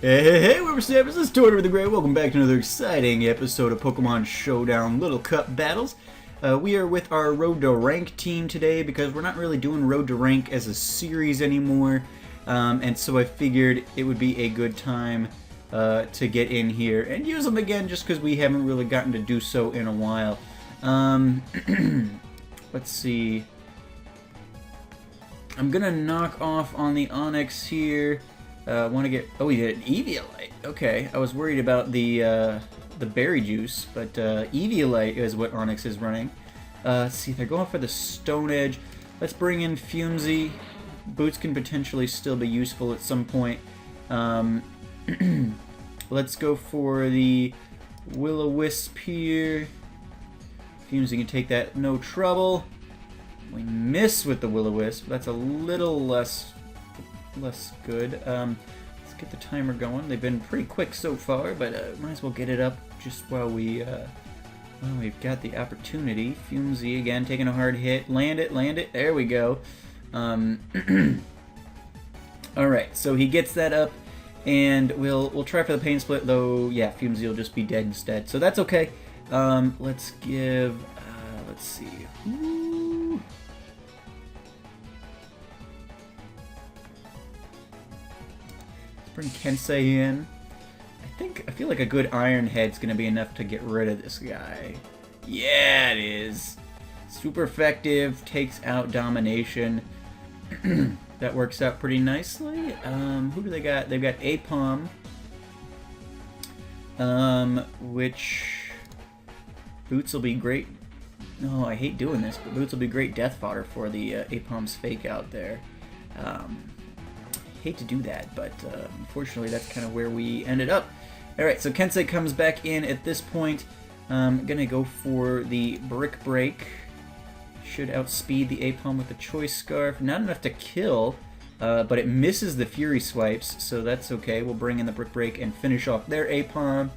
Hey, what's up? This is Tortimer the Great. Welcome back to another exciting episode of Pokemon Showdown Little Cup Battles. We are with our Road to Rank team today because we're not really doing Road to Rank as a series anymore. And so I figured it would be a good time to get in here and use them again just because we haven't really gotten to do so in a while. Let's see. I'm gonna knock off on the Onix here. Want to get... Oh, we did an Eviolite. Okay, I was worried about the berry juice, but Eviolite is what Onix is running. Let's see, they're going for the Stone Edge. Let's bring in Fumzy. Boots can potentially still be useful at some point. Let's go for the Will-O-Wisp here. Fumzy can take that, no trouble. We miss with the Will-O-Wisp. That's a little less good. Let's get the timer going. They've been pretty quick so far, but might as well get it up just while we've got the opportunity. Fumzy again taking a hard hit. Land it. There we go. Alright, so he gets that up, and we'll try for the Pain Split, though, yeah, Fumzy will just be dead instead. So that's okay. Let's give, let's see. Ooh. Bring Kensei in. I feel like a good Iron Head's gonna be enough to get rid of this guy. Yeah, it is. Super effective, takes out Domination. That works out pretty nicely. Who do they got? They've got Apom. Which Boots will be great. No, I hate doing this, but Boots will be great death fodder for the Apom's fake out there. Hate to do that, but unfortunately that's kind of where we ended up. Alright, so Kensei comes back in at this point. Gonna go for the Brick Break. Should outspeed the Apom with the Choice Scarf. Not enough to kill, but it misses the Fury Swipes, so that's okay. We'll bring in the Brick Break and finish off their Apom.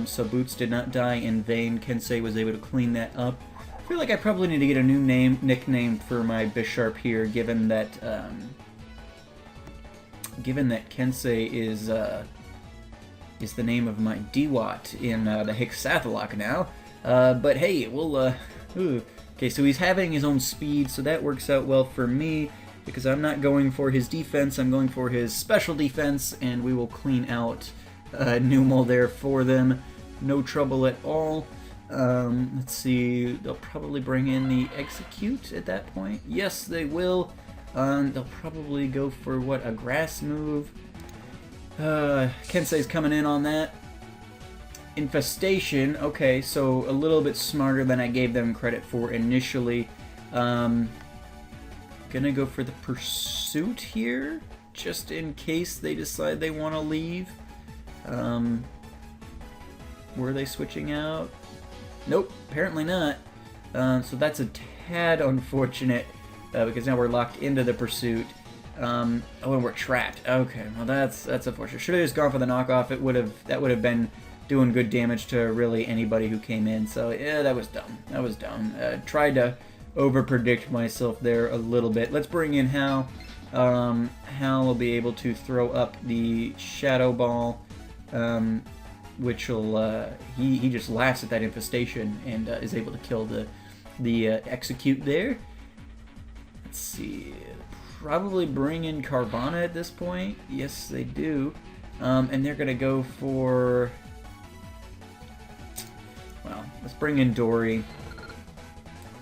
So Boots did not die in vain. Kensei was able to clean that up. I feel like I probably need to get a new nickname for my Bisharp here, given that Kensei is the name of my Dewott in the Hexathlok now. But hey, we'll... Okay, so he's having his own speed, so that works out well for me, because I'm not going for his defense, I'm going for his special defense, and we will clean out Numel there for them. No trouble at all. Let's see, they'll probably bring in the Execute at that point. Yes, they will. They'll probably go for, what, a grass move? Kensei's coming in on that. Infestation, okay, so a little bit smarter than I gave them credit for initially. Gonna go for the Pursuit here, just in case they decide they want to leave. Were they switching out? Nope, apparently not. So that's a tad unfortunate. Because now we're locked into the Pursuit. Oh, and we're trapped. Okay, well that's unfortunate. Should have just gone for the knockoff. That would have been doing good damage to really anybody who came in. So yeah, that was dumb. That was dumb. Tried to over-predict myself there a little bit. Let's bring in Hal. Hal will be able to throw up the Shadow Ball, which will he just laughs at that infestation and is able to kill the Execute there. Let's see, probably bring in Carvana at this point. Yes, they do. And they're going to go for... Well, let's bring in Dory.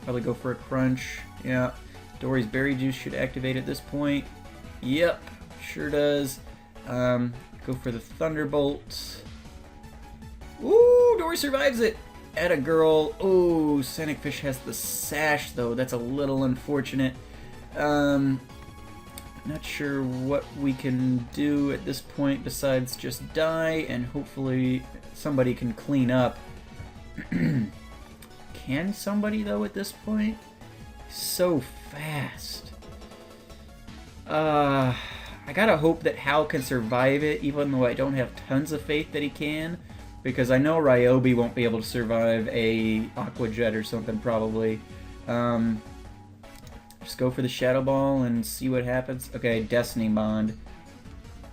Probably go for a Crunch. Yeah, Dory's Berry Juice should activate at this point. Yep, sure does. Go for the Thunderbolt. Ooh, Dory survives it. Atta girl. Ooh, Sonic Fish has the Sash, though. That's a little unfortunate. Not sure what we can do at this point besides just die and hopefully somebody can clean up. Can somebody, though, at this point? So fast. I gotta hope that Hal can survive it, even though I don't have tons of faith that he can, because I know Ryobi won't be able to survive a Aqua Jet or something, probably. Just go for the Shadow Ball and see what happens. Okay, Destiny Bond.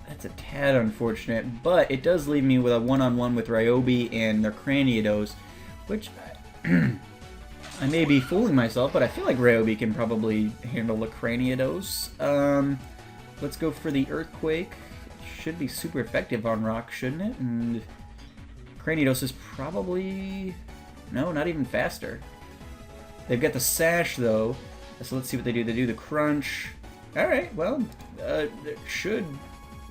That's a tad unfortunate, but it does leave me with a one-on-one with Ryobi and their Cranidos, which I may be fooling myself, but I feel like Ryobi can probably handle the Cranidos. Let's go for the Earthquake. It should be super effective on rock, shouldn't it? And Cranidos is probably... no, not even faster. They've got the Sash, though, so let's see what they do. They do the Crunch. Alright, well, it should...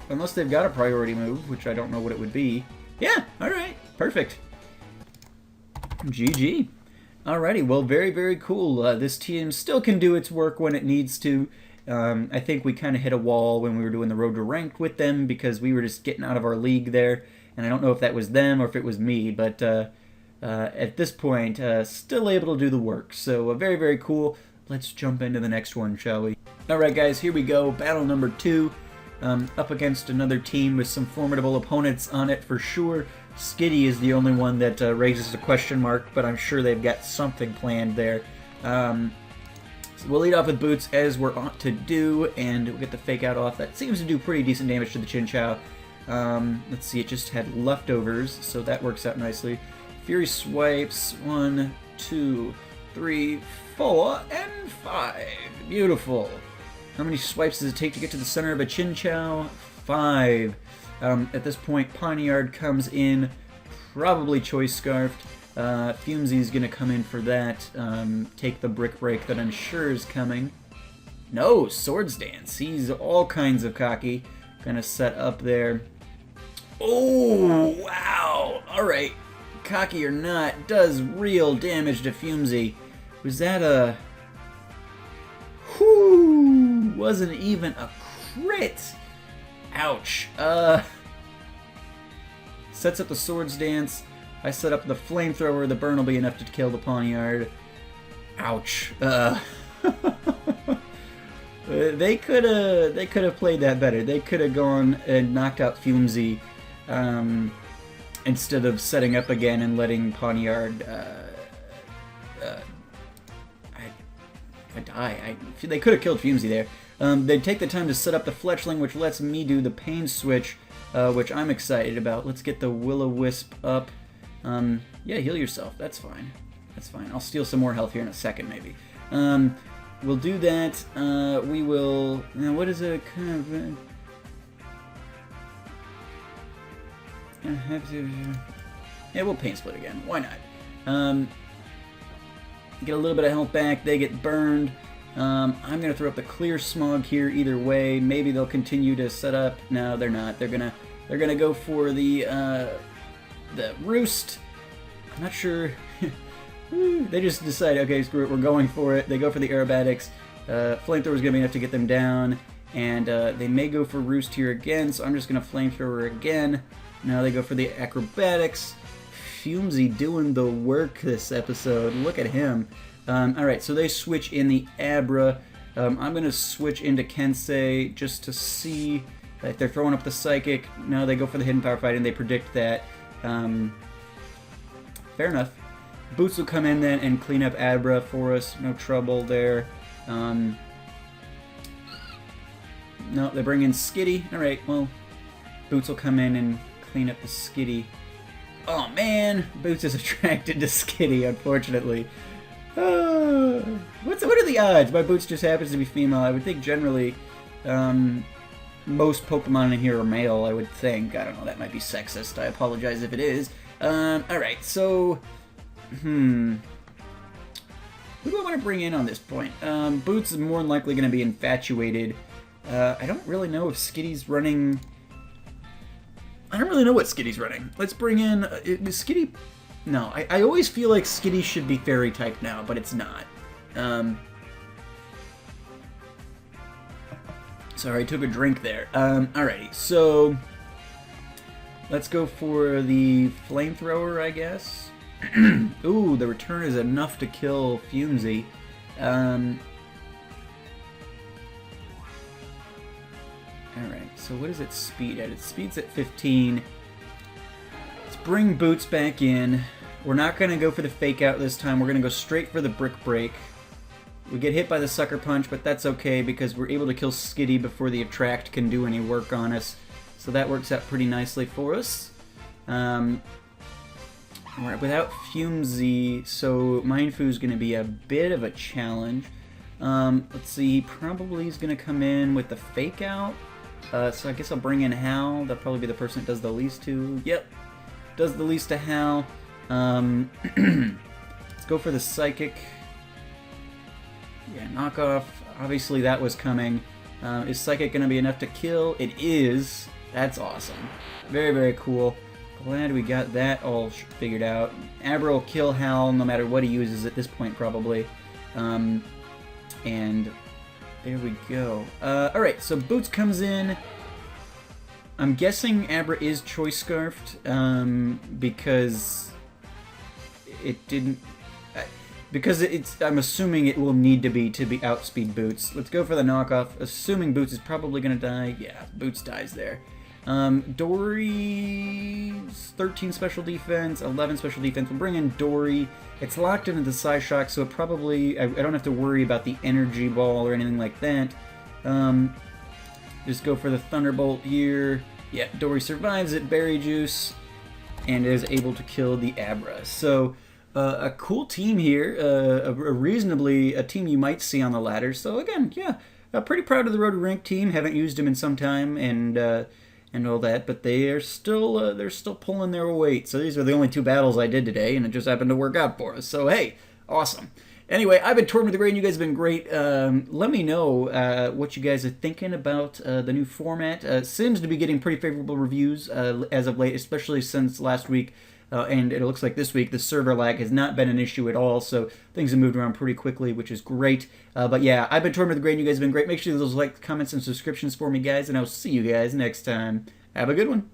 unless they've got a priority move, which I don't know what it would be. Yeah, alright, perfect. GG. Alrighty, well, very, very cool. This team still can do its work when it needs to. I think we kind of hit a wall when we were doing the Road to Ranked with them because we were just getting out of our league there. And I don't know if that was them or if it was me, but at this point, still able to do the work. So very, very cool. Let's jump into the next one, shall we? Alright, guys, here we go. Battle number 2. Up against another team with some formidable opponents on it for sure. Skitty is the only one that raises a question mark, but I'm sure they've got something planned there. So we'll lead off with Boots, as we're ought to do, and we'll get the Fake Out off. That seems to do pretty decent damage to the Chinchou. Let's see, it just had leftovers, so that works out nicely. Fury Swipes, 1, 2, 3, 4, and 5. Beautiful. How many swipes does it take to get to the center of a Chinchou? 5. At this point, Pawniard comes in, probably Choice Scarfed. Fumesy's going to come in for that, take the Brick Break that I'm sure is coming. No, Swords Dance. He's all kinds of cocky. Going to set up there. Oh, wow. All right. Cocky or not, does real damage to Fumesy. Was that a... whoo! Wasn't even a crit. Ouch. Sets up the Swords Dance. I set up the Flamethrower. The burn will be enough to kill the Pawniard. Ouch. They could have played that better. They could have gone and knocked out Fumesy instead of setting up again and letting Pawniard die. They could have killed Fumesy there. They take the time to set up the Fletchling, which lets me do the Pain Switch, which I'm excited about. Let's get the Will-O-Wisp up. Yeah, heal yourself. That's fine. That's fine. I'll steal some more health here in a second, maybe. We'll do that. We will... now, what is a kind of... I have to... yeah, we'll Pain Split again. Why not? Get a little bit of health back. They get burned. I'm going to throw up the Clear Smog here either way. Maybe they'll continue to set up. No, they're not. They're gonna go for the Roost. I'm not sure. They just decide, okay, screw it, we're going for it. They go for the Aerobatics. Flamethrower is going to be enough to get them down. And they may go for Roost here again, so I'm just going to Flamethrower again. Now they go for the Acrobatics. Fumesy doing the work this episode. Look at him. Alright, so they switch in the Abra. I'm going to switch into Kensei just to see if they're throwing up the Psychic. No, they go for the Hidden Power Fight and they predict that. Fair enough. Boots will come in then and clean up Abra for us. No trouble there. No, they bring in Skitty. Alright, well, Boots will come in and clean up the Skitty. Oh man, Boots is attracted to Skitty, unfortunately. What are the odds? My Boots just happens to be female. I would think generally most Pokemon in here are male, I would think. I don't know, that might be sexist. I apologize if it is. Alright, so... who do I want to bring in on this point? Boots is more than likely going to be infatuated. I don't really know if Skitty's running... I don't really know what Skitty's running. Let's bring in... is Skitty... no, I always feel like Skitty should be Fairy type now, but it's not. Sorry, I took a drink there. Alrighty, so... let's go for the Flamethrower, I guess. Ooh, the return is enough to kill Fumesy. Alright, so what is its speed at? Its speed's at 15. Let's bring Boots back in. We're not going to go for the Fake Out this time. We're going to go straight for the Brick Break. We get hit by the Sucker Punch, but that's okay because we're able to kill Skitty before the Attract can do any work on us. So that works out pretty nicely for us. We're without Fumesy, so Mindfu is going to be a bit of a challenge. Let's see, probably is going to come in with the Fake Out. So I guess I'll bring in Hal. That'll probably be the person that does the least to. Yep, does the least to Hal. Let's go for the Psychic. Yeah, knockoff. Obviously that was coming. Is Psychic going to be enough to kill? It is. That's awesome. Very, very cool. Glad we got that all figured out. Abra will kill Hal no matter what he uses at this point, probably. And there we go. Alright, so Boots comes in. I'm guessing Abra is Choice Scarfed, because it didn't... Because I'm assuming it will need to be outspeed Boots. Let's go for the knockoff. Assuming Boots is probably going to die. Yeah, Boots dies there. Dory's 13 special defense, 11 special defense. We'll bring in Dory. It's locked into the Psyshock, so it probably... I don't have to worry about the Energy Ball or anything like that. Just go for the Thunderbolt here. Yeah, Dory survives it, Berry Juice, and is able to kill the Abra. So... a cool team here, a team you might see on the ladder. So again, yeah, pretty proud of the Road to Rank team. Haven't used them in some time, and all that, but they're still pulling their weight. So these are the only 2 battles I did today, and it just happened to work out for us. So hey, awesome. Anyway, I've been Tortimer the Great, and you guys have been great. Let me know what you guys are thinking about the new format. Seems to be getting pretty favorable reviews as of late, especially since last week. And it looks like this week the server lag has not been an issue at all, so things have moved around pretty quickly, which is great. But yeah, I've been Tortimer the Great, and you guys have been great. Make sure those like, comments, and subscriptions for me, guys, and I'll see you guys next time. Have a good one.